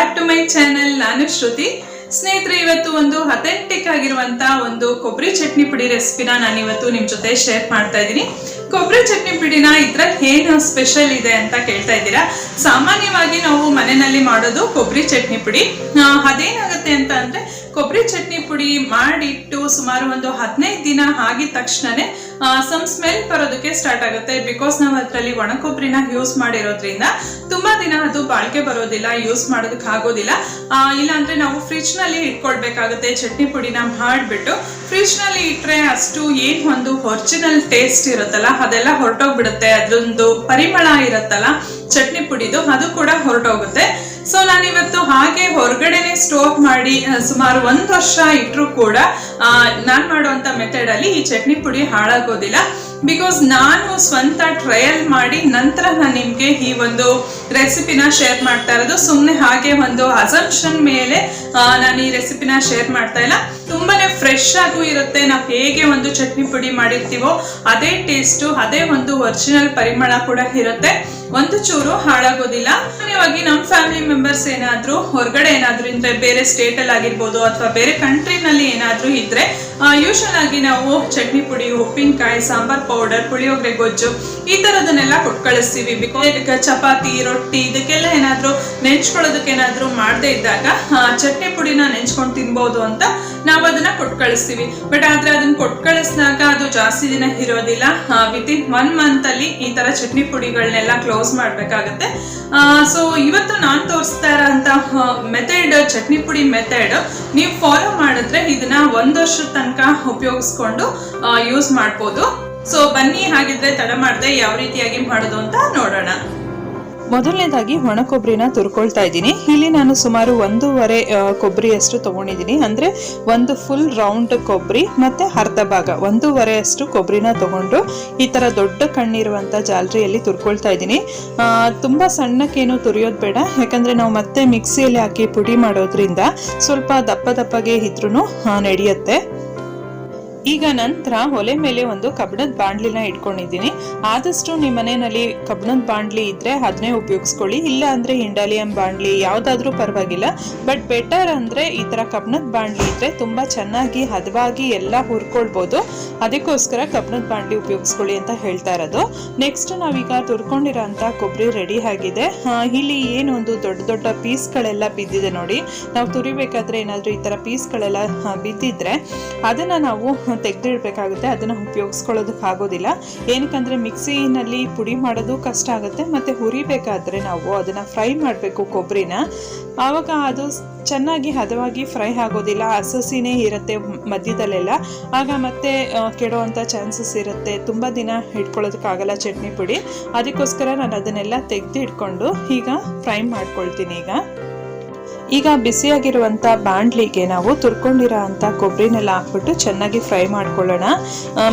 Back to my channel. ನಾನು ಶ್ರುತಿ. ಸ್ನೇಹಿತರೆ, ಇವತ್ತು ಒಂದು ಅಥೆಂಟಿಕ್ ಆಗಿರುವಂತ ಒಂದು ಕೊಬ್ಬರಿ ಚಟ್ನಿ ಪುಡಿ ರೆಸಿಪಿನ ನಾನು ಇವತ್ತು ನಿಮ್ ಜೊತೆ ಶೇರ್ ಮಾಡ್ತಾ ಇದ್ದೀನಿ. ಕೊಬ್ಬರಿ ಚಟ್ನಿ ಪುಡಿನ ಇದ್ರಲ್ಲಿ ಏನು ಸ್ಪೆಷಲ್ ಇದೆ ಅಂತ ಕೇಳ್ತಾ ಇದ್ದೀರಾ. ಸಾಮಾನ್ಯವಾಗಿ ನಾವು ಮನೆಯಲ್ಲಿ ಮಾಡೋದು ಕೊಬ್ಬರಿ ಚಟ್ನಿ ಪುಡಿ. ಅದೇನಾಗುತ್ತೆ ಅಂತ ಅಂದ್ರೆ ಕೊಬ್ಬರಿ ಚಟ್ನಿ ಪುಡಿ ಮಾಡಿಟ್ಟು ಸುಮಾರು ಒಂದು 15 ದಿನ ಆಗಿದ ತಕ್ಷಣನೇ ಸಮ್ ಸ್ಮೆಲ್ ಬರೋದಕ್ಕೆ ಸ್ಟಾರ್ಟ್ ಆಗುತ್ತೆ. ಬಿಕಾಸ್ ನಾವು ಅದರಲ್ಲಿ ಒಣ ಕೊಬ್ಬರಿನ ಯೂಸ್ ಮಾಡಿರೋದ್ರಿಂದ ತುಂಬಾ ದಿನ ಅದು ಬಾಳಿಕೆ ಬರೋದಿಲ್ಲ, ಯೂಸ್ ಮಾಡೋದಕ್ಕೆ ಆಗೋದಿಲ್ಲ. ಇಲ್ಲ ಅಂದ್ರೆ ನಾವು ಫ್ರಿಜ್ ನಲ್ಲಿ ಇಟ್ಕೊಳ್ಬೇಕಾಗುತ್ತೆ. ಚಟ್ನಿ ಪುಡಿನ ಮಾಡಿಬಿಟ್ಟು ಫ್ರಿಜ್ ನಲ್ಲಿ ಇಟ್ರೆ ಅಷ್ಟು ಏನ್ ಒಂದು ಒರಿಜಿನಲ್ ಟೇಸ್ಟ್ ಇರುತ್ತಲ್ಲ ಅದೆಲ್ಲ ಹೊರಟೋಗ್ಬಿಡುತ್ತೆ. ಅದ್ರೊಂದು ಪರಿಮಳ ಇರುತ್ತಲ್ಲ ಚಟ್ನಿ ಪುಡಿದು, ಅದು ಕೂಡ ಹೊರಟೋಗುತ್ತೆ. ಸೊ ನಾನಿವತ್ತು ಹಾಗೆ ಹೊರಗಡೆನೆ ಸ್ಟೋರ್ ಮಾಡಿ ಸುಮಾರು 1 ವರ್ಷ ಇಟ್ಟರು ಕೂಡ ನಾನು ಮಾಡುವಂತ ಮೆಥಡ್ ಅಲ್ಲಿ ಈ ಚಟ್ನಿ ಪುಡಿ ಹಾಳಾಗೋದಿಲ್ಲ. ಬಿಕಾಸ್ ನಾನು ಸ್ವಂತ ಟ್ರಯಲ್ ಮಾಡಿ ನಂತರ ನಾನು ನಿಮ್ಗೆ ಈ ಒಂದು ರೆಸಿಪಿನ ಶೇರ್ ಮಾಡ್ತಾ ಇರೋದು. ಸುಮ್ಮನೆ ಹಾಗೆ ಒಂದು ಅಸಂಪ್ಷನ್ ಮೇಲೆ ನಾನು ಈ ರೆಸಿಪಿನ ಶೇರ್ ಮಾಡ್ತಾ ಇಲ್ಲ. ತುಂಬಾನೇ ಫ್ರೆಶ್ ಆಗೂ ಇರುತ್ತೆ. ನಾವು ಹೇಗೆ ಒಂದು ಚಟ್ನಿ ಪುಡಿ ಮಾಡಿರ್ತೀವೋ ಅದೇ ಟೇಸ್ಟು, ಅದೇ ಒಂದು ಒರಿಜಿನಲ್ ಪರಿಮಳ ಕೂಡ ಇರುತ್ತೆ. ಒಂದು ಚೂರು ಹಾಳಾಗೋದಿಲ್ಲ. ಸಾಮಾನ್ಯವಾಗಿ ನಮ್ಮ ಫ್ಯಾಮಿಲಿ ಮೆಂಬರ್ಸ್ ಏನಾದ್ರು ಹೊರಗಡೆ ಏನಾದ್ರು ಇದ್ರೆ, ಬೇರೆ ಸ್ಟೇಟ್ ಅಲ್ಲಿ ಆಗಿರ್ಬೋದು ಅಥವಾ ಬೇರೆ ಕಂಟ್ರಿನಲ್ಲಿ ಏನಾದ್ರು ಇದ್ರೆ ಯೂಶಲ್ ಆಗಿ ನಾವು ಚಟ್ನಿ ಪುಡಿ, ಉಪ್ಪಿನಕಾಯಿ, ಸಾಂಬಾರ್ ಪೌಡರ್, ಪುಳಿಯೋಗರೆ ಗೊಜ್ಜು ಈ ತರದನ್ನೆಲ್ಲ ಕೊಟ್ಟು ಕಳಿಸ್ತೀವಿ. ಬಿಕಾಸ್ ಚಪಾತಿ, ರೊಟ್ಟಿ ಇದಕ್ಕೆಲ್ಲ ಏನಾದ್ರು ನೆಂಚ್ಕೊಳ್ಳೋದಕ್ಕೆ ಏನಾದ್ರು ಮಾಡದೇ ಇದ್ದಾಗ ಚಟ್ನಿ ಪುಡಿನ ನೆಂಚ್ಕೊಂಡು ತಿನ್ಬೋದು ಅಂತ ನಾವು ಅದನ್ನ ಕೊಟ್ಟು ಕಳಿಸ್ತೀವಿ. ಬಟ್ ಆದ್ರೆ ಅದನ್ನ ಕೊಟ್ಟು ಕಳಿಸಿದಾಗ ಅದು ಜಾಸ್ತಿ ದಿನ ಇರೋದಿಲ್ಲ. ವಿತಿನ್ 1 ಮಂತ್ ಅಲ್ಲಿ ಈ ತರ ಚಟ್ನಿ ಪುಡಿಗಳನ್ನೆಲ್ಲ ಕ್ಲೋಸ್ ಮಾಡ್ಬೇಕಾಗತ್ತೆ. ಸೊ ಇವತ್ತು ನಾನು ತೋರಿಸ್ತಾ ಇರೋಂತ ಮೆಥಡ್, ಚಟ್ನಿ ಪುಡಿ ಮೆಥಡ್ ನೀವು ಫಾಲೋ ಮಾಡಿದ್ರೆ ಇದನ್ನ 1 ವರ್ಷದ ತನಕ ಉಪಯೋಗಿಸ್ಕೊಂಡು ಯೂಸ್ ಮಾಡ್ಬೋದು. ಸೊ ಬನ್ನಿ, ಹಾಗಿದ್ರೆ ತಡ ಮಾಡದೆ ಯಾವ ರೀತಿಯಾಗಿ ಮಾಡೋದು ಅಂತ ನೋಡೋಣ. ಮೊದಲನೇದಾಗಿ ಒಣ ಕೊಬ್ಬರಿನ ತುರ್ಕೊಳ್ತಾ ಇದ್ದೀನಿ. ಇಲ್ಲಿ ನಾನು ಸುಮಾರು 1.5 ಕೊಬ್ಬರಿಯಷ್ಟು ತಗೊಂಡಿದ್ದೀನಿ. ಅಂದ್ರೆ ಒಂದು ಫುಲ್ ರೌಂಡ್ ಕೊಬ್ಬರಿ ಮತ್ತೆ ಅರ್ಧ ಭಾಗ 1.5 ಅಷ್ಟು ಕೊಬ್ಬರಿನ ತಗೊಂಡು ಈ ತರ ದೊಡ್ಡ ಕಣ್ಣಿರುವಂತ ಜಾಲರಿಯಲ್ಲಿ ತುರ್ಕೊಳ್ತಾ ಇದ್ದೀನಿ. ತುಂಬಾ ಸಣ್ಣಕ್ಕೇನು ತುರಿಯೋದು ಬೇಡ, ಯಾಕಂದ್ರೆ ನಾವು ಮತ್ತೆ ಮಿಕ್ಸಿಯಲ್ಲಿ ಹಾಕಿ ಪುಡಿ ಮಾಡೋದ್ರಿಂದ ಸ್ವಲ್ಪ ದಪ್ಪ ದಪ್ಪಗೆ ಇದ್ರೂ ನಡೆಯುತ್ತೆ. ಈಗ ನಂತರ ಒಲೆ ಮೇಲೆ ಒಂದು ಕಬ್ಬಿಣದ ಬಾಂಡ್ಲಿನ ಇಟ್ಕೊಂಡಿದ್ದೀನಿ. ಆದಷ್ಟು ನಿಮ್ಮ ಮನೆಯಲ್ಲಿ ಕಬ್ಬಿಣದ ಬಾಂಡ್ಲಿ ಇದ್ರೆ ಅದನ್ನೇ ಉಪಯೋಗಿಸ್ಕೊಳ್ಳಿ. ಇಲ್ಲ ಅಂದ್ರೆ ಇಂಡಾಲಿಯಂ ಬಾಂಡ್ಲಿ ಯಾವ್ದಾದ್ರೂ ಪರವಾಗಿಲ್ಲ. ಬಟ್ ಬೆಟರ್ ಅಂದ್ರೆ ಈ ತರ ಕಬ್ಬಿಣದ ಬಾಂಡ್ಲಿ ಇದ್ರೆ ತುಂಬಾ ಚೆನ್ನಾಗಿ ಹದವಾಗಿ ಎಲ್ಲ ಹುರ್ಕೊಳ್ಬಹುದು. ಅದಕ್ಕೋಸ್ಕರ ಕಬ್ಬಿಣದ ಬಾಂಡ್ಲಿ ಉಪಯೋಗಿಸ್ಕೊಳ್ಳಿ ಅಂತ ಹೇಳ್ತಾ ಇರೋದು. ನೆಕ್ಸ್ಟ್ ನಾವೀಗ ತುರ್ಕೊಂಡಿರೋ ಅಂತ ಕೊಬ್ಬರಿ ರೆಡಿ ಆಗಿದೆ. ಇಲ್ಲಿ ಏನೊಂದು ದೊಡ್ಡ ದೊಡ್ಡ ಪೀಸ್ಗಳೆಲ್ಲ ಬಿದ್ದಿದೆ ನೋಡಿ. ನಾವು ತುರಿಬೇಕಾದ್ರೆ ಏನಾದ್ರೂ ಈ ತರ ಪೀಸ್ಗಳೆಲ್ಲ ಬಿದ್ದಿದ್ರೆ ಅದನ್ನ ನಾವು ತೆಗೆದಿಡ್ಬೇಕಾಗುತ್ತೆ. ಅದನ್ನ ಉಪಯೋಗಿಸ್ಕೊಳ್ಳೋದಕ್ಕೆ ಆಗೋದಿಲ್ಲ. ಏನಕ್ಕಂದ್ರೆ ಮಿಕ್ಸಿನಲ್ಲಿ ಪುಡಿ ಮಾಡೋದು ಕಷ್ಟ ಆಗುತ್ತೆ, ಮತ್ತೆ ಹುರಿಬೇಕಾದ್ರೆ ನಾವು ಅದನ್ನ ಫ್ರೈ ಮಾಡಬೇಕು ಕೊಬ್ಬರಿನ. ಆವಾಗ ಅದು ಚೆನ್ನಾಗಿ ಹದವಾಗಿ ಫ್ರೈ ಆಗೋದಿಲ್ಲ, ಹಸಸಿನೇ ಇರುತ್ತೆ ಮಧ್ಯದಲ್ಲೆಲ್ಲ. ಆಗ ಮತ್ತೆ ಕೆಡುವಂಥ ಚಾನ್ಸಸ್ ಇರುತ್ತೆ. ತುಂಬ ದಿನ ಇಟ್ಕೊಳ್ಳೋದಕ್ಕಾಗಲ್ಲ ಚಟ್ನಿ ಪುಡಿ. ಅದಕ್ಕೋಸ್ಕರ ನಾನು ಅದನ್ನೆಲ್ಲ ತೆಗೆದು ಇಟ್ಕೊಂಡು ಈಗ ಫ್ರೈ ಮಾಡ್ಕೊಳ್ತೀನಿ. ಈಗ ಬಿಸಿಯಾಗಿರುವಂಥ ಬಾಂಡ್ಲಿಗೆ ನಾವು ತುರ್ಕೊಂಡಿರೋ ಅಂಥ ಕೊಬ್ಬರಿನೆಲ್ಲ ಹಾಕ್ಬಿಟ್ಟು ಚೆನ್ನಾಗಿ ಫ್ರೈ ಮಾಡ್ಕೊಳ್ಳೋಣ.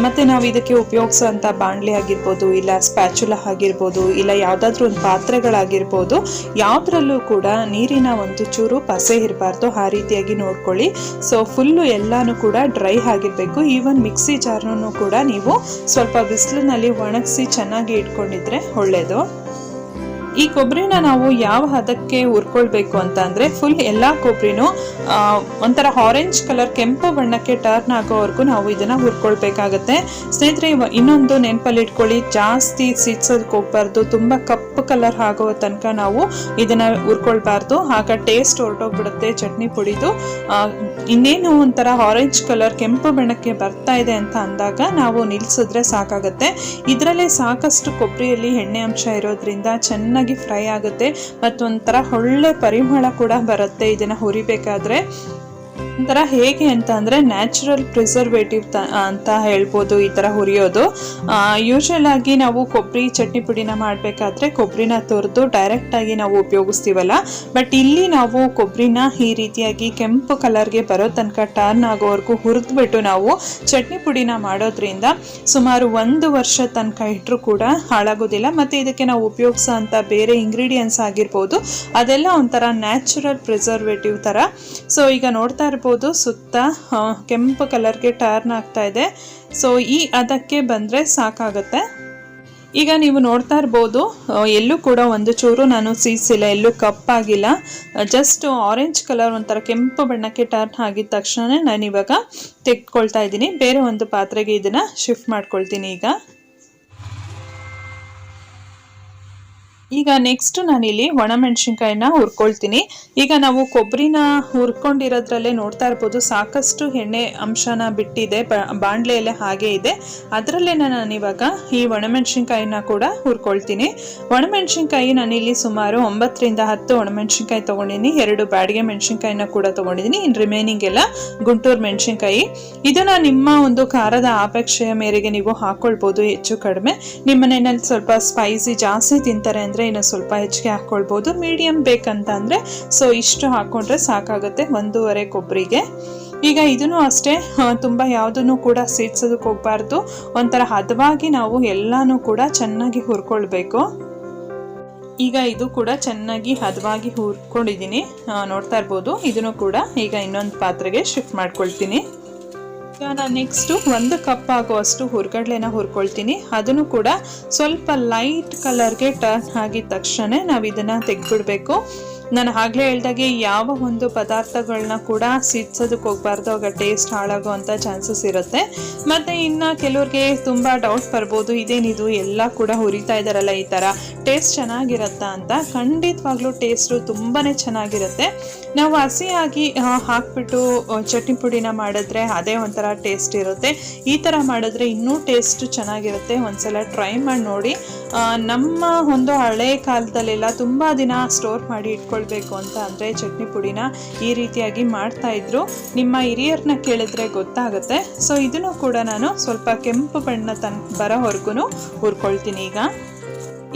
ಮತ್ತು ನಾವು ಇದಕ್ಕೆ ಉಪಯೋಗಿಸೋಂಥ ಬಾಂಡ್ಲಿ ಆಗಿರ್ಬೋದು, ಇಲ್ಲ ಸ್ಪ್ಯಾಚುಲಾ ಆಗಿರ್ಬೋದು, ಇಲ್ಲ ಯಾವುದಾದ್ರೂ ಒಂದು ಪಾತ್ರೆಗಳಾಗಿರ್ಬೋದು, ಯಾವುದ್ರಲ್ಲೂ ಕೂಡ ನೀರಿನ ಒಂದು ಚೂರು ಪಸೆ ಇರಬಾರ್ದು. ಆ ರೀತಿಯಾಗಿ ನೋಡ್ಕೊಳ್ಳಿ. ಸೊ ಫುಲ್ಲು ಎಲ್ಲನೂ ಕೂಡ ಡ್ರೈ ಆಗಿರಬೇಕು. ಈವನ್ ಮಿಕ್ಸಿ ಜಾರ್ನೂ ಕೂಡ ನೀವು ಸ್ವಲ್ಪ ಬಿಸಿಲಿನಲ್ಲಿ ಒಣಗಿಸಿ ಚೆನ್ನಾಗಿ ಇಟ್ಕೊಂಡಿದ್ರೆ ಒಳ್ಳೆಯದು. ಈ ಕೊಬ್ಬರಿನ ನಾವು ಯಾವ ಹದಕ್ಕೆ ಹುರ್ಕೊಳ್ಬೇಕು ಅಂತ ಅಂದ್ರೆ ಫುಲ್ ಎಲ್ಲಾ ಕೊಬ್ಬರಿನೂ ಒಂಥರ ಆರೆಂಜ್ ಕಲರ್, ಕೆಂಪು ಬಣ್ಣಕ್ಕೆ ಟರ್ನ್ ಆಗೋವರೆಗೂ ನಾವು ಇದನ್ನ ಹುರ್ಕೊಳ್ಬೇಕಾಗತ್ತೆ. ಸ್ನೇಹಿತರೆ, ಇನ್ನೊಂದು ನೆನಪಲ್ಲಿ ಇಟ್ಕೊಳ್ಳಿ, ಜಾಸ್ತಿ ಸಿಡ್ಸೋದಕ್ಕೆ ಹೋಗ್ಬಾರ್ದು. ತುಂಬಾ ಕಪ್ಪು ಕಲರ್ ಆಗೋ ತನಕ ನಾವು ಇದನ್ನ ಹುರ್ಕೊಳ್ಬಾರ್ದು. ಆಗ ಟೇಸ್ಟ್ ಹೊರಟೋಗ್ಬಿಡುತ್ತೆ ಚಟ್ನಿ ಪುಡಿದು. ಇನ್ನೇನು ಒಂಥರ ಆರೆಂಜ್ ಕಲರ್, ಕೆಂಪು ಬಣ್ಣಕ್ಕೆ ಬರ್ತಾ ಇದೆ ಅಂತ ಅಂದಾಗ ನಾವು ನಿಲ್ಸಿದ್ರೆ ಸಾಕಾಗತ್ತೆ. ಇದರಲ್ಲೇ ಸಾಕಷ್ಟು ಕೊಬ್ಬರಿಯಲ್ಲಿ ಎಣ್ಣೆ ಅಂಶ ಇರೋದ್ರಿಂದ ಚೆನ್ನಾಗಿ ಫ್ರೈ ಆಗುತ್ತೆ. ಮತ್ತೊಂಥರ ಒಳ್ಳೆ ಪರಿಮಳ ಕೂಡ ಬರುತ್ತೆ ಇದನ್ನ ಹುರಿಬೇಕಾದ್ರೆ. ಒಂಥರ ಹೇಗೆ ಅಂತ ಅಂದ್ರೆ ನ್ಯಾಚುರಲ್ ಪ್ರಿಸರ್ವೇಟಿವ್ ಅಂತ ಹೇಳ್ಬೋದು ಈ ತರ ಹುರಿಯೋದು. ಯೂಶಲ್ ಆಗಿ ನಾವು ಕೊಬ್ಬರಿ ಚಟ್ನಿ ಪುಡಿನ ಮಾಡಬೇಕಾದ್ರೆ ಕೊಬ್ಬರಿನ ತೊರೆದು ಡೈರೆಕ್ಟ್ ಆಗಿ ನಾವು ಉಪಯೋಗಿಸ್ತೀವಲ್ಲ. ಬಟ್ ಇಲ್ಲಿ ನಾವು ಕೊಬ್ಬರಿನ ಈ ರೀತಿಯಾಗಿ ಕೆಂಪು ಕಲರ್ಗೆ ಬರೋ ತನಕ ಟರ್ನ್ ಆಗೋವರೆಗೂ ಹುರಿದ್ಬಿಟ್ಟು ನಾವು ಚಟ್ನಿ ಪುಡಿನ ಮಾಡೋದ್ರಿಂದ ಸುಮಾರು 1 ವರ್ಷ ತನಕ ಇಟ್ಟರು ಕೂಡ ಹಾಳಾಗೋದಿಲ್ಲ. ಮತ್ತೆ ಇದಕ್ಕೆ ನಾವು ಉಪಯೋಗಿಸೋ ಅಂತ ಬೇರೆ ಇಂಗ್ರೀಡಿಯೆಂಟ್ಸ್ ಆಗಿರ್ಬೋದು, ಅದೆಲ್ಲ ಒಂಥರ ನ್ಯಾಚುರಲ್ ಪ್ರಿಸರ್ವೇಟಿವ್ ತರ. ಸೊ ಈಗ ನೋಡ್ತಾ ಇರ್ಬೋದು, ಸುತ್ತ ಕೆಂಪು ಕಲರ್ಗೆ ಟರ್ನ್ ಆಗ್ತಾ ಇದೆ. ಸೊ ಈ ಅದಕ್ಕೆ ಬಂದ್ರೆ ಸಾಕಾಗುತ್ತೆ. ಈಗ ನೀವು ನೋಡ್ತಾ ಇರ್ಬೋದು ಎಲ್ಲೂ ಕೂಡ ಒಂದು ಚೂರು ನಾನು ಸೀಸಿಲ್ಲ, ಎಲ್ಲೂ ಕಪ್ಪಾಗಿಲ್ಲ, ಜಸ್ಟ್ ಆರೆಂಜ್ ಕಲರ್ ಒಂಥರ ಕೆಂಪು ಬಣ್ಣಕ್ಕೆ ಟರ್ನ್ ಆಗಿದ ತಕ್ಷಣ ನಾನು ಇವಾಗ ತೆಗೆದುಕೊಳ್ತಾ ಇದ್ದೀನಿ. ಬೇರೆ ಒಂದು ಪಾತ್ರೆಗೆ ಇದನ್ನು ಶಿಫ್ಟ್ ಮಾಡ್ಕೊಳ್ತೀನಿ. ಈಗ ನೆಕ್ಸ್ಟ್ ನಾನಿಲ್ಲಿ ಒಣಮೆಣಸಿನ್ಕಾಯಿನ ಹುರ್ಕೊಳ್ತೀನಿ. ಈಗ ನಾವು ಕೊಬ್ಬರಿನ ಹುರ್ಕೊಂಡಿರೋದ್ರಲ್ಲೇ ನೋಡ್ತಾ ಇರ್ಬೋದು ಸಾಕಷ್ಟು ಎಣ್ಣೆ ಅಂಶನ ಬಿಟ್ಟಿದೆ, ಬಾಣಲೆಯಲ್ಲೇ ಹಾಗೆ ಇದೆ. ಅದರಲ್ಲೇ ನಾನು ಇವಾಗ ಈ ಒಣಮೆಣಸಿನ್ಕಾಯಿನ ಕೂಡ ಹುರ್ಕೊಳ್ತೀನಿ. ಒಣಮೆಣಸಿನ್ಕಾಯಿ ನಾನಿಲ್ಲಿ ಸುಮಾರು 9 ರಿಂದ 10 ಒಣಮೆಣಸಿನ್ಕಾಯಿ ತೊಗೊಂಡಿದ್ದೀನಿ. 2 ಬ್ಯಾಡಿಗೆ ಮೆಣಸಿನ್ಕಾಯಿನ ಕೂಡ ತೊಗೊಂಡಿದ್ದೀನಿ. ಇನ್ನು ರಿಮೈನಿಂಗ್ ಎಲ್ಲ ಗುಂಟೂರು ಮೆಣಸಿನ್ಕಾಯಿ. ಇದನ್ನ ನಿಮ್ಮ ಒಂದು ಖಾರದ ಅಪೇಕ್ಷೆಯ ಮೇರೆಗೆ ನೀವು ಹಾಕೊಳ್ಬೋದು, ಹೆಚ್ಚು ಕಡಿಮೆ. ನಿಮ್ಮ ಮನೆಯಲ್ಲಿ ಸ್ವಲ್ಪ ಸ್ಪೈಸಿ ಜಾಸ್ತಿ ತಿಂತಾರೆ ಅಂದರೆ ಇನ್ನು ಸ್ವಲ್ಪ ಹೆಚ್ಚಿಗೆ ಹಾಕ್ಕೊಳ್ಬೋದು. ಮೀಡಿಯಂ ಬೇಕಂತ ಅಂದರೆ ಸೊ ಇಷ್ಟು ಹಾಕ್ಕೊಂಡ್ರೆ ಸಾಕಾಗುತ್ತೆ 1.5 ಕೊಬ್ಬರಿಗೆ. ಈಗ ಇದನ್ನು ಅಷ್ಟೇ ತುಂಬ ಯಾವುದನ್ನು ಕೂಡ ಸೇರ್ಸೋದಕ್ಕೆ ಹೋಗಬಾರ್ದು. ಒಂಥರ ಹದವಾಗಿ ನಾವು ಎಲ್ಲನೂ ಕೂಡ ಚೆನ್ನಾಗಿ ಹುರ್ಕೊಳ್ಬೇಕು. ಈಗ ಇದು ಕೂಡ ಚೆನ್ನಾಗಿ ಹದವಾಗಿ ಹುರ್ಕೊಂಡಿದ್ದೀನಿ, ನೋಡ್ತಾ ಇರ್ಬೋದು. ಇದನ್ನು ಕೂಡ ಈಗ ಇನ್ನೊಂದು ಪಾತ್ರೆಗೆ ಶಿಫ್ಟ್ ಮಾಡ್ಕೊಳ್ತೀನಿ. ಈಗ ನಾನು ನೆಕ್ಸ್ಟು 1 ಕಪ್ ಆಗುವಷ್ಟು ಹುರ್ಗಡ್ಲೆನ ಹುರ್ಕೊಳ್ತೀನಿ. ಅದನ್ನು ಕೂಡ ಸ್ವಲ್ಪ ಲೈಟ್ ಕಲರ್ಗೆ ಟರ್ನ್ ಆಗಿದ ತಕ್ಷಣ ನಾವು ಇದನ್ನು ತೆಗೆದ್ಬಿಡ್ಬೇಕು. ನಾನು ಆಗಲೇ ಹೇಳ್ದಾಗೆ ಯಾವ ಒಂದು ಪದಾರ್ಥಗಳನ್ನ ಕೂಡ ಸಿಡ್ಸೋದಕ್ಕೆ ಹೋಗ್ಬಾರ್ದು, ಆಗ ಟೇಸ್ಟ್ ಹಾಳಾಗುವಂಥ ಚಾನ್ಸಸ್ ಇರುತ್ತೆ. ಮತ್ತು ಇನ್ನು ಕೆಲವ್ರಿಗೆ ತುಂಬ ಡೌಟ್ ಬರ್ಬೋದು, ಇದೇನಿದು ಎಲ್ಲ ಕೂಡ ಹುರಿತಾ ಇದ್ದಾರಲ್ಲ, ಈ ಥರ ಟೇಸ್ಟ್ ಚೆನ್ನಾಗಿರುತ್ತಾ ಅಂತ. ಖಂಡಿತವಾಗ್ಲೂ ಟೇಸ್ಟು ತುಂಬಾ ಚೆನ್ನಾಗಿರುತ್ತೆ. ನಾವು ಹಸಿಯಾಗಿ ಹಾಕ್ಬಿಟ್ಟು ಚಟ್ನಿ ಪುಡಿನ ಮಾಡಿದ್ರೆ ಅದೇ ಒಂಥರ ಟೇಸ್ಟ್ ಇರುತ್ತೆ. ಈ ಥರ ಮಾಡಿದ್ರೆ ಇನ್ನೂ ಟೇಸ್ಟ್ ಚೆನ್ನಾಗಿರುತ್ತೆ. ಒಂದ್ಸಲ ಟ್ರೈ ಮಾಡಿ ನೋಡಿ. ನಮ್ಮ ಒಂದು ಹಳೆ ಕಾಲದಲ್ಲೆಲ್ಲ ತುಂಬ ದಿನ ಸ್ಟೋರ್ ಮಾಡಿ ಇಟ್ಕೊಳ್ಬೇಕು ಅಂತ ಅಂದರೆ ಚಟ್ನಿ ಪುಡಿನ ಈ ರೀತಿಯಾಗಿ ಮಾಡ್ತಾಯಿದ್ರು. ನಿಮ್ಮ ಹಿರಿಯರನ್ನ ಕೇಳಿದ್ರೆ ಗೊತ್ತಾಗುತ್ತೆ. ಸೊ ಇದನ್ನು ಕೂಡ ನಾನು ಸ್ವಲ್ಪ ಕೆಂಪು ಬಣ್ಣ ಬರೋವರೆಗೂ ಹುರ್ಕೊಳ್ತೀನಿ.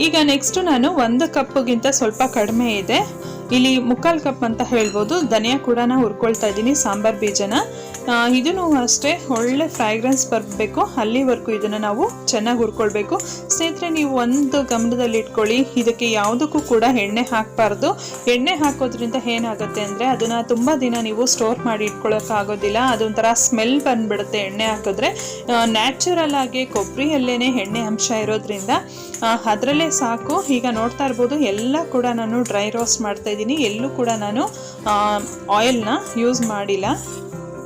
ಈಗ ನೆಕ್ಸ್ಟ್ ನಾನು 1 ಕಪ್ಗಿಂತ ಸ್ವಲ್ಪ ಕಡಿಮೆ ಇದೆ, ಇಲ್ಲಿ 3/4 ಕಪ್ ಅಂತ ಹೇಳ್ಬೋದು, ಧನಿಯಾ ಕೂಡ ಹುರ್ಕೊಳ್ತಾ ಇದ್ದೀನಿ, ಸಾಂಬಾರ್ ಬೀಜನ. ಇದನ್ನು ಅಷ್ಟೇ ಒಳ್ಳೆ ಫ್ರಾಗ್ರೆನ್ಸ್ ಬರಬೇಕು, ಅಲ್ಲಿವರೆಗೂ ಇದನ್ನು ನಾವು ಚೆನ್ನಾಗಿ ಹುರ್ಕೊಳ್ಬೇಕು. ಸ್ನೇಹಿತರೆ, ನೀವು ಒಂದು ಗಮನದಲ್ಲಿ ಇಟ್ಕೊಳ್ಳಿ, ಇದಕ್ಕೆ ಯಾವುದಕ್ಕೂ ಕೂಡ ಎಣ್ಣೆ ಹಾಕಬಾರ್ದು. ಎಣ್ಣೆ ಹಾಕೋದ್ರಿಂದ ಏನಾಗುತ್ತೆ ಅಂದರೆ ಅದನ್ನು ತುಂಬ ದಿನ ನೀವು ಸ್ಟೋರ್ ಮಾಡಿ ಇಟ್ಕೊಳ್ಳೋಕ್ಕಾಗೋದಿಲ್ಲ. ಅದೊಂಥರ ಸ್ಮೆಲ್ ಬಂದುಬಿಡುತ್ತೆ ಎಣ್ಣೆ ಹಾಕಿದ್ರೆ. ನ್ಯಾಚುರಲ್ ಆಗಿ ಕೊಬ್ಬರಿಯಲ್ಲೇ ಎಣ್ಣೆ ಅಂಶ ಇರೋದ್ರಿಂದ ಅದರಲ್ಲೇ ಸಾಕು. ಈಗ ನೋಡ್ತಾ ಇರ್ಬೋದು ಎಲ್ಲ ಕೂಡ ನಾನು ಡ್ರೈ ರೋಸ್ಟ್ ಮಾಡ್ತಾ ಇದ್ದೀನಿ, ಎಲ್ಲೂ ಕೂಡ ನಾನು ಆಯಿಲ್ನ ಯೂಸ್ ಮಾಡಿಲ್ಲ.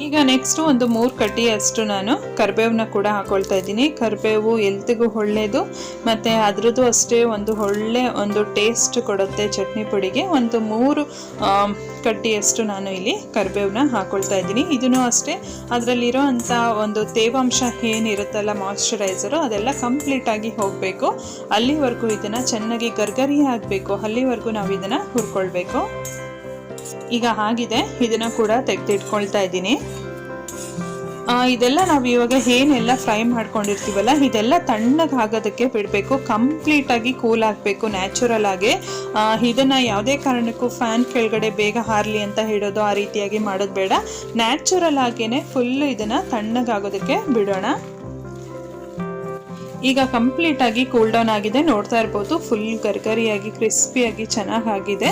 ಈಗ ನೆಕ್ಸ್ಟು ಒಂದು 3 ಕಡ್ಡಿಯಷ್ಟು ನಾನು ಕರಿಬೇವನ್ನ ಕೂಡ ಹಾಕೊಳ್ತಾ ಇದ್ದೀನಿ. ಕರಿಬೇವು ಎಲ್ತಿಗೂ ಒಳ್ಳೆಯದು, ಮತ್ತು ಅದರದ್ದು ಅಷ್ಟೇ ಒಂದು ಟೇಸ್ಟ್ ಕೊಡುತ್ತೆ ಚಟ್ನಿ ಪುಡಿಗೆ. ಒಂದು 3 ಕಡ್ಡಿಯಷ್ಟು ನಾನು ಇಲ್ಲಿ ಕರಿಬೇವನ್ನ ಹಾಕೊಳ್ತಾ ಇದ್ದೀನಿ. ಇದನ್ನು ಅಷ್ಟೇ ಅದರಲ್ಲಿರೋ ಅಂಥ ಒಂದು ತೇವಾಂಶ ಏನಿರುತ್ತಲ್ಲ, ಮಾಯ್ಶ್ಚರೈಸರು, ಅದೆಲ್ಲ ಕಂಪ್ಲೀಟಾಗಿ ಹೋಗಬೇಕು. ಅಲ್ಲಿವರೆಗೂ ಇದನ್ನು ಚೆನ್ನಾಗಿ ಗರ್ಗರಿ ಆಗಬೇಕು, ಅಲ್ಲಿವರೆಗೂ ನಾವು ಇದನ್ನು ಹುರ್ಕೊಳ್ಬೇಕು. ಈಗ ಆಗಿದೆ, ಇದನ್ನು ಕೂಡ ತೆಗೆದಿಟ್ಕೊಳ್ತಾ ಇದ್ದೀನಿ. ಇದೆಲ್ಲ ನಾವು ಇವಾಗ ಏನೆಲ್ಲ ಫ್ರೈ ಮಾಡ್ಕೊಂಡಿರ್ತೀವಲ್ಲ, ಇದೆಲ್ಲ ತಣ್ಣಗಾಗೋದಕ್ಕೆ ಬಿಡಬೇಕು. ಕಂಪ್ಲೀಟಾಗಿ ಕೂಲ್ ಆಗಬೇಕು ನ್ಯಾಚುರಲ್ ಆಗಿ. ಇದನ್ನು ಯಾವುದೇ ಕಾರಣಕ್ಕೂ ಫ್ಯಾನ್ ಕೆಳಗಡೆ ಬೇಗ ಹಾರಲಿ ಅಂತ ಹೇಳೋದು, ಆ ರೀತಿಯಾಗಿ ಮಾಡೋದು ಬೇಡ. ನ್ಯಾಚುರಲ್ ಆಗೇನೆ ಫುಲ್ ಇದನ್ನು ತಣ್ಣಗಾಗೋದಕ್ಕೆ ಬಿಡೋಣ. ಈಗ ಕಂಪ್ಲೀಟಾಗಿ ಕೂಲ್ ಡೌನ್ ಆಗಿದೆ, ನೋಡ್ತಾ ಇರ್ಬೋದು. ಫುಲ್ ಗರ್ಗರಿಯಾಗಿ ಕ್ರಿಸ್ಪಿಯಾಗಿ ಚೆನ್ನಾಗಾಗಿದೆ.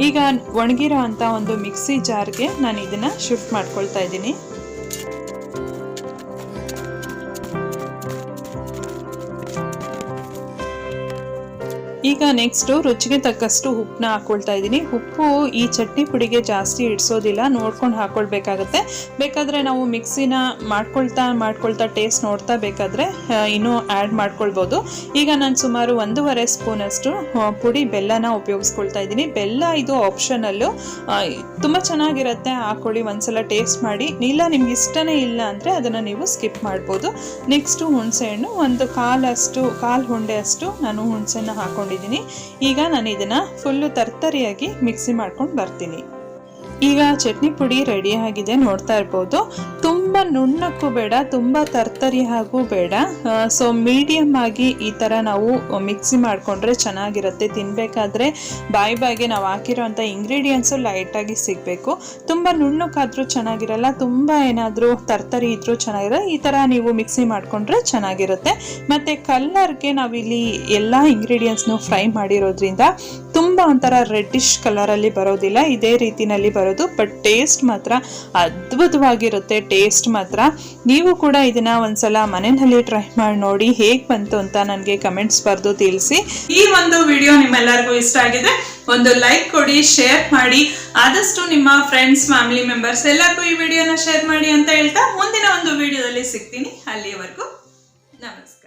ಈಗ ಒಣಗಿರೋ ಅಂಥ ಒಂದು ಮಿಕ್ಸಿ ಜಾರ್ಗೆ ನಾನು ಇದನ್ನು ಶಿಫ್ಟ್ ಮಾಡ್ಕೊಳ್ತಾ ಇದ್ದೀನಿ. ಈಗ ನೆಕ್ಸ್ಟು ರುಚಿಗೆ ತಕ್ಕಷ್ಟು ಉಪ್ಪನ್ನ ಹಾಕ್ಕೊಳ್ತಾ ಇದ್ದೀನಿ. ಉಪ್ಪು ಈ ಚಟ್ನಿ ಪುಡಿಗೆ ಜಾಸ್ತಿ ಇಡಿಸೋದಿಲ್ಲ, ನೋಡ್ಕೊಂಡು ಹಾಕ್ಕೊಳ್ಬೇಕಾಗತ್ತೆ. ಬೇಕಾದರೆ ನಾವು ಮಿಕ್ಸಿನ ಮಾಡ್ಕೊಳ್ತಾ ಟೇಸ್ಟ್ ನೋಡ್ತಾ ಬೇಕಾದರೆ ಇನ್ನೂ ಆ್ಯಡ್ ಮಾಡ್ಕೊಳ್ಬೋದು. ಈಗ ನಾನು ಸುಮಾರು 1.5 ಸ್ಪೂನಷ್ಟು ಪುಡಿ ಬೆಲ್ಲನ ಉಪಯೋಗಿಸ್ಕೊಳ್ತಾ ಇದ್ದೀನಿ. ಬೆಲ್ಲ ಇದು ಆಪ್ಷನಲ್ಲು, ತುಂಬ ಚೆನ್ನಾಗಿರುತ್ತೆ, ಹಾಕ್ಕೊಳ್ಳಿ, ಒಂದ್ಸಲ ಟೇಸ್ಟ್ ಮಾಡಿ. ಇಲ್ಲ ನಿಮ್ಗೆ ಇಷ್ಟನೇ ಇಲ್ಲ ಅಂದರೆ ಅದನ್ನು ನೀವು ಸ್ಕಿಪ್ ಮಾಡ್ಬೋದು. ನೆಕ್ಸ್ಟು ಹುಣಸೆಹಣ್ಣು, ಒಂದು ಕಾಲು ಹೊಂಡೆಯಷ್ಟು ನಾನು ಹುಣಸೆಹಣ್ಣು ಹಾಕ್ಕೊಂಡಿದ್ದೀನಿ. ಈಗ ನಾನು ಇದನ್ನು ಫುಲ್ಲು ತರ್ತರಿಯಾಗಿ ಮಿಕ್ಸಿ ಮಾಡ್ಕೊಂಡು ಬರ್ತೀನಿ. ಈಗ ಚಟ್ನಿ ಪುಡಿ ರೆಡಿ ಆಗಿದೆ, ನೋಡ್ತಾ ಇರ್ಬೋದು. ತುಂಬ ನುಣ್ಣಕ್ಕೂ ಬೇಡ, ತುಂಬ ತರ್ತರಿ ಹಾಗೂ ಬೇಡ. ಸೊ ಮೀಡಿಯಮ್ ಆಗಿ ಈ ಥರ ನಾವು ಮಿಕ್ಸಿ ಮಾಡಿಕೊಂಡ್ರೆ ಚೆನ್ನಾಗಿರುತ್ತೆ. ತಿನ್ನಬೇಕಾದ್ರೆ ಬಾಯಿಗೆ ನಾವು ಹಾಕಿರೋಂಥ ಇಂಗ್ರೀಡಿಯೆಂಟ್ಸು ಲೈಟಾಗಿ ಸಿಗಬೇಕು. ತುಂಬ ನುಣ್ಣಕ್ಕಾದರೂ ಚೆನ್ನಾಗಿರಲ್ಲ, ತುಂಬ ಏನಾದರೂ ತರ್ತರಿ ಇದ್ರೂ ಚೆನ್ನಾಗಿರಲ್ಲ. ಈ ಥರ ನೀವು ಮಿಕ್ಸಿ ಮಾಡಿಕೊಂಡ್ರೆ ಚೆನ್ನಾಗಿರುತ್ತೆ. ಮತ್ತು ಕಲ್ಲರ್ಗೆ ನಾವಿಲ್ಲಿ ಎಲ್ಲ ಇಂಗ್ರೀಡಿಯೆಂಟ್ಸ್ನು ಫ್ರೈ ಮಾಡಿರೋದ್ರಿಂದ ತುಂಬ ಒಂಥರ ರೆಡ್ಡಿಶ್ ಕಲರಲ್ಲಿ ಬರೋದಿಲ್ಲ, ಇದೇ ರೀತಿನಲ್ಲಿ ಬರೋದು. ಬಟ್ ಟೇಸ್ಟ್ ಮಾತ್ರ ಅದ್ಭುತವಾಗಿರುತ್ತೆ. ಟೇಸ್ಟ್ ಮಾತ್ರ ನೀವು ಕೂಡ ಇದನ್ನ ಒಂದ್ಸಲ ಮನೆಯಲ್ಲಿ ಟ್ರೈ ಮಾಡಿ ನೋಡಿ, ಹೇಗೆ ಬಂತು ಅಂತ ನನಗೆ ಕಮೆಂಟ್ಸ್ ಬರೆದು ತಿಳಿಸಿ. ಈ ಒಂದು ವಿಡಿಯೋ ನಿಮ್ಮೆಲ್ಲರಿಗೂ ಇಷ್ಟ ಆಗಿದೆ, ಒಂದು ಲೈಕ್ ಕೊಡಿ, ಶೇರ್ ಮಾಡಿ, ಆದಷ್ಟು ನಿಮ್ಮ ಫ್ರೆಂಡ್ಸ್ ಫ್ಯಾಮಿಲಿ ಮೆಂಬರ್ಸ್ ಎಲ್ಲರಿಗೂ ಈ ವಿಡಿಯೋನ ಶೇರ್ ಮಾಡಿ ಅಂತ ಹೇಳ್ತಾ ಮುಂದಿನ ಒಂದು ವಿಡಿಯೋದಲ್ಲಿ ಸಿಗ್ತೀನಿ. ಅಲ್ಲಿಯವರೆಗೂ ನಮಸ್ತೆ.